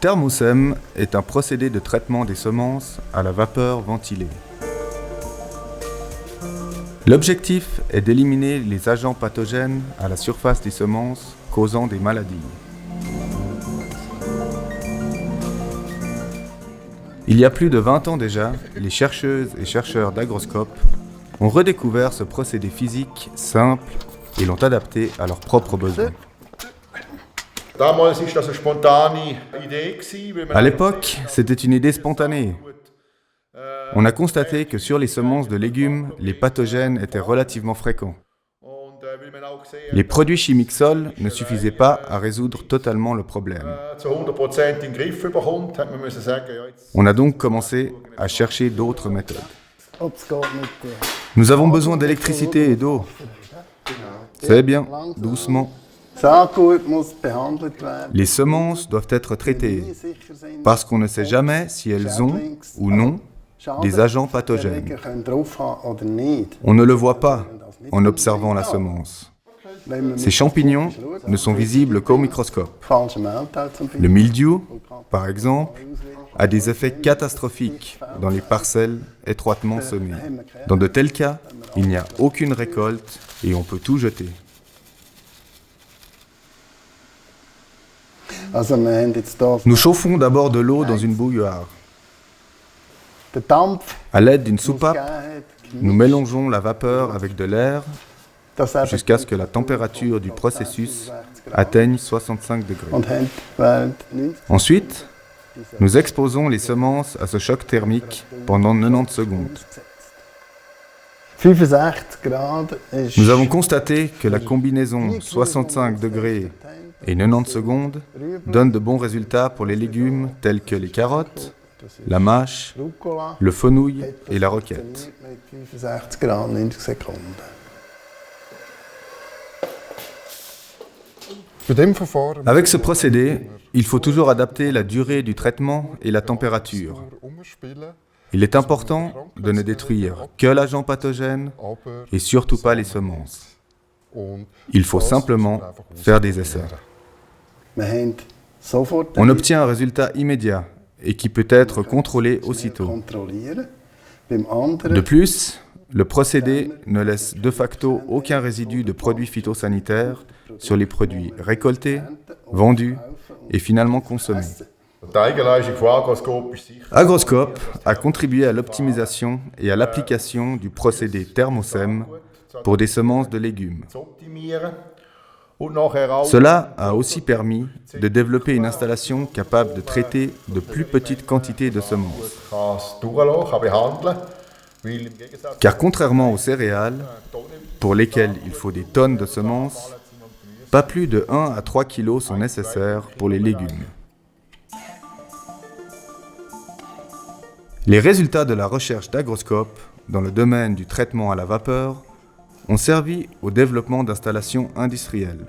Thermosème est un procédé de traitement des semences à la vapeur ventilée. L'objectif est d'éliminer les agents pathogènes à la surface des semences causant des maladies. Il y a plus de 20 ans déjà, les chercheuses et chercheurs d'Agroscope ont redécouvert ce procédé physique simple et l'ont adapté à leurs propres besoins. À l'époque, c'était une idée spontanée. On a constaté que sur les semences de légumes, les pathogènes étaient relativement fréquents. Les produits chimiques sols ne suffisaient pas à résoudre totalement le problème. On a donc commencé à chercher d'autres méthodes. Nous avons besoin d'électricité et d'eau. C'est bien, doucement. Les semences doivent être traitées parce qu'on ne sait jamais si elles ont ou non des agents pathogènes. On ne le voit pas en observant la semence. Ces champignons ne sont visibles qu'au microscope. Le mildiou, par exemple, a des effets catastrophiques dans les parcelles étroitement semées. Dans de tels cas, il n'y a aucune récolte et on peut tout jeter. Nous chauffons d'abord de l'eau dans une bouilloire. À l'aide d'une soupape, nous mélangeons la vapeur avec de l'air jusqu'à ce que la température du processus atteigne 65 degrés. Ensuite, nous exposons les semences à ce choc thermique pendant 90 secondes. Nous avons constaté que la combinaison 65 degrés et 90 secondes donne de bons résultats pour les légumes tels que les carottes, la mâche, le fenouil et la roquette. Avec ce procédé, il faut toujours adapter la durée du traitement et la température. Il est important de ne détruire que l'agent pathogène et surtout pas les semences. Il faut simplement faire des essais. On obtient un résultat immédiat et qui peut être contrôlé aussitôt. De plus, le procédé ne laisse de facto aucun résidu de produits phytosanitaires sur les produits récoltés, vendus et finalement consommés. Agroscope a contribué à l'optimisation et à l'application du procédé Thermosème pour des semences de légumes. Cela a aussi permis de développer une installation capable de traiter de plus petites quantités de semences. Car contrairement aux céréales, pour lesquelles il faut des tonnes de semences, pas plus de 1 à 3 kg sont nécessaires pour les légumes. Les résultats de la recherche d'Agroscope dans le domaine du traitement à la vapeur ont servi au développement d'installations industrielles.